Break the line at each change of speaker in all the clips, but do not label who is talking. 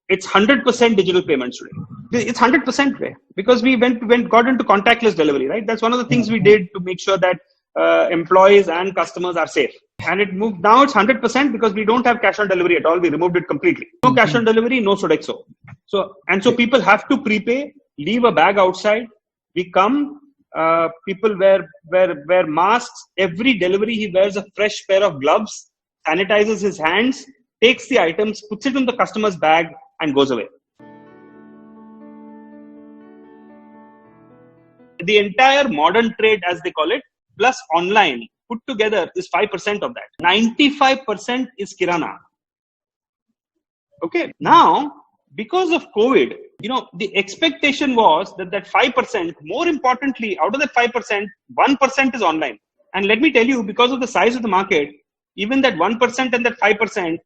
it's 100% digital payments today. It's 100% way because we got into contactless delivery, right? That's one of the things we did to make sure that employees and customers are safe. And it moved, now it's 100% because we don't have cash on delivery at all. We removed it completely. No cash on delivery, no Sodexo. So people have to prepay, leave a bag outside. We come, people wear masks. Every delivery, he wears a fresh pair of gloves, sanitizes his hands, takes the items, puts it in the customer's bag and goes away. The entire modern trade, as they call it, plus online put together is 5% of that. 95% is Kirana. Okay. Now, because of COVID, the expectation was that 5%, more importantly, out of that 5%, 1% is online. And let me tell you, because of the size of the market, even that 1% and that 5%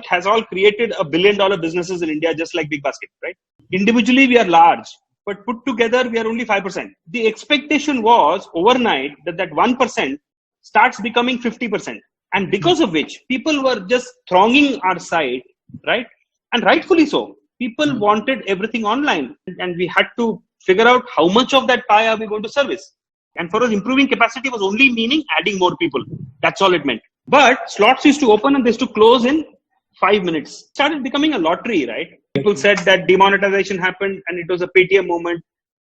has all created $1 billion businesses in India, just like BigBasket, right? Individually, we are large, but put together, we are only 5%. The expectation was overnight that 1% starts becoming 50%. And because of which, people were just thronging our site, right? And rightfully so. People wanted everything online. And we had to figure out how much of that pie are we going to service. And for us, improving capacity was only meaning adding more people. That's all it meant. But slots used to open and they used to close in 5 minutes. It started becoming a lottery, right? People said that demonetization happened and it was a Paytm moment.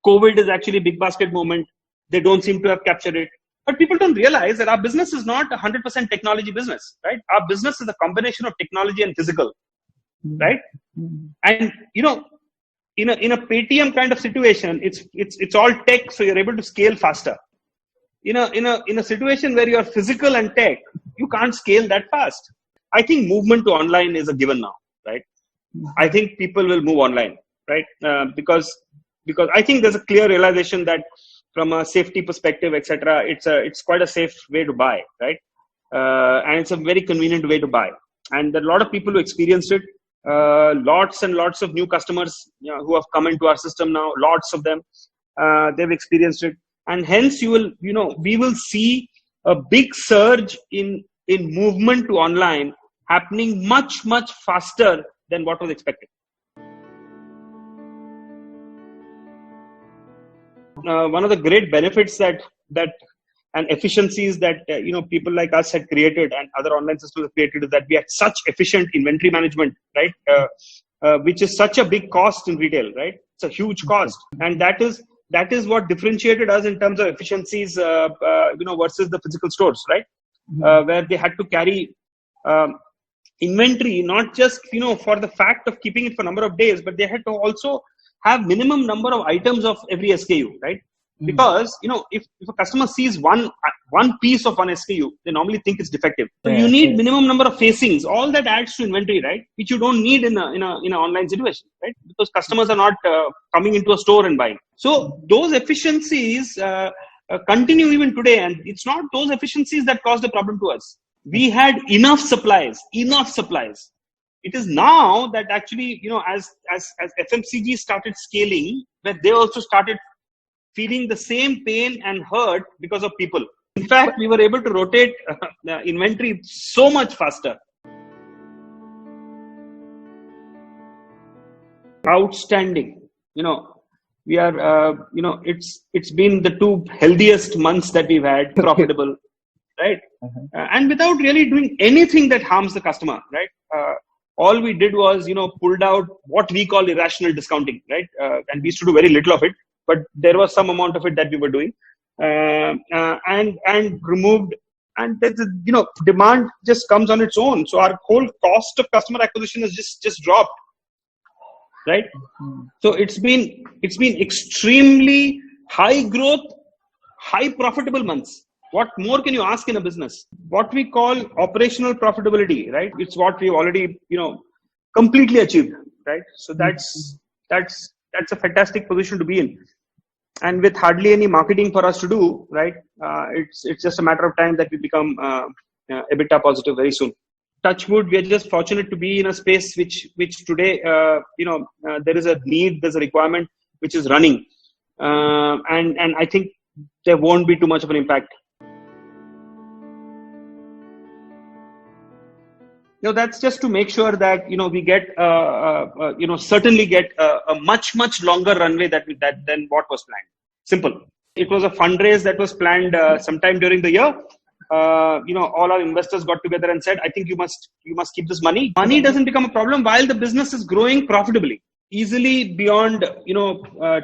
COVID is actually BigBasket moment. They don't seem to have captured it. But people don't realize that our business is not a 100% technology business, right? Our business is a combination of technology and physical, right? And, in a Paytm kind of situation, it's all tech, so you're able to scale faster. In a situation where you're physical and tech, you can't scale that fast. I think movement to online is a given now, right? I think people will move online, right? Because I think there's a clear realization that from a safety perspective, etc., it's quite a safe way to buy, right? And it's a very convenient way to buy. And there are a lot of people who experienced it. Lots and lots of new customers who have come into our system now. Lots of them, they've experienced it, and hence we will see a big surge in movement to online happening much faster than what was expected. One of the great benefits that and efficiencies that people like us had created and other online systems have created is that we had such efficient inventory management, right? Which is such a big cost in retail, right? It's a huge cost, and that is what differentiated us in terms of efficiencies, versus the physical stores, right? Where they had to carry inventory, not just for the fact of keeping it for a number of days, but they had to also have minimum number of items of every SKU, right? Because if a customer sees one piece of one SKU, they normally think it's defective. So you need minimum number of facings. All that adds to inventory, right? Which you don't need in an online situation, right? Because customers are not coming into a store and buying. So those efficiencies continue even today, and it's not those efficiencies that caused the problem to us. We had enough supplies. It is now that actually, as FMCG started scaling, that they also started feeling the same pain and hurt because of people. In fact, we were able to rotate the inventory so much faster. Outstanding. We are, it's been the 2 healthiest months that we've had, profitable, right? And without really doing anything that harms the customer, right? All we did was, pulled out what we call irrational discounting, right? And we used to do very little of it, but there was some amount of it that we were doing, and removed. And demand just comes on its own. So our whole cost of customer acquisition has just dropped, right? So it's been extremely high growth, high profitable months. What more can you ask in a business? What we call operational profitability, right? It's what we've already, completely achieved, right? So that's a fantastic position to be in. And with hardly any marketing for us to do, right? It's just a matter of time that we become EBITDA positive very soon. Touch wood, we are just fortunate to be in a space which today, there is a need, there's a requirement which is running, and I think there won't be too much of an impact. That's just to make sure that we get certainly get a much longer runway than what was planned. Simple. It was a fundraise that was planned sometime during the year. All our investors got together and said, I think you must keep this money. Money doesn't become a problem while the business is growing profitably, easily beyond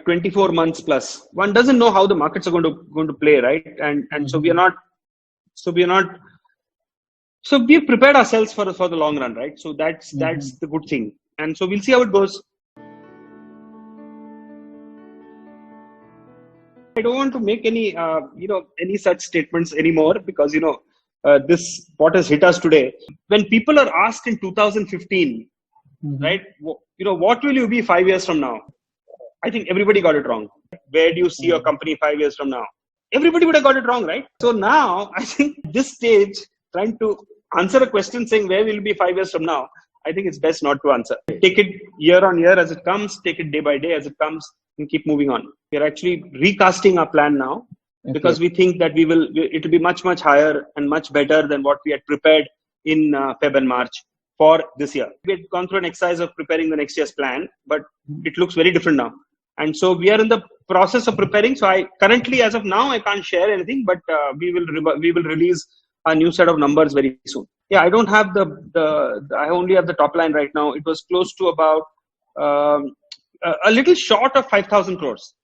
24 months plus. One doesn't know how the markets are going to play, right? And so we've prepared ourselves for the long run, right? So that's the good thing. And so we'll see how it goes. I don't want to make any such statements anymore because, this what has hit us today. When people are asked in 2015, right, what will you be 5 years from now? I think everybody got it wrong. Where do you see your company 5 years from now? Everybody would have got it wrong, right? So now, I think this stage, trying to answer a question saying where will you be 5 years from now, I think it's best not to answer. Take it year on year as it comes, take it day by day as it comes, and keep moving on. We're actually recasting our plan now because we think that it will be much higher and much better than what we had prepared in Feb and March for this year. We had gone through an exercise of preparing the next year's plan, but it looks very different now. And so we are in the process of preparing. So currently, as of now, I can't share anything, but we will release a new set of numbers very soon. Yeah, I don't have I only have the top line right now. It was close to about a little short of 5,000 crores.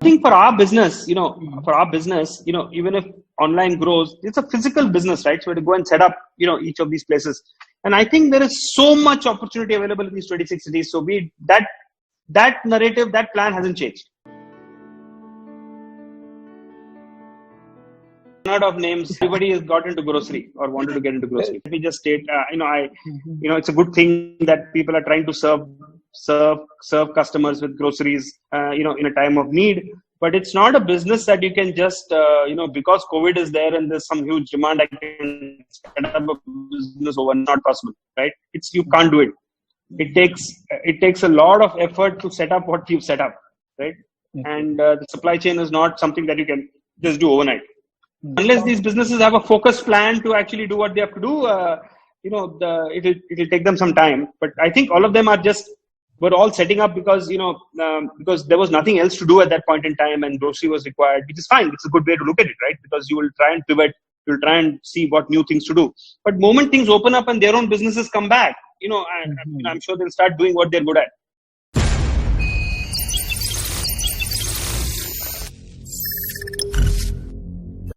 I think for our business, even if online grows, it's a physical business, right? So we have to go and set up, each of these places. And I think there is so much opportunity available in these 26 cities. So that narrative, that plan hasn't changed. Lot of names. Everybody has got into grocery or wanted to get into grocery. Let me just state, it's a good thing that people are trying to serve customers with groceries, in a time of need. But it's not a business that you can just, because COVID is there and there's some huge demand, I can set up a business over. Not possible, right? You can't do it. It takes a lot of effort to set up what you've set up, right? And the supply chain is not something that you can just do overnight. Unless these businesses have a focused plan to actually do what they have to do, it'll take them some time. But I think all of them were all setting up because there was nothing else to do at that point in time, and grocery was required, which is fine. It's a good way to look at it, right? Because you will try and pivot, you'll try and see what new things to do. But moment things open up and their own businesses come back, I'm sure they'll start doing what they're good at.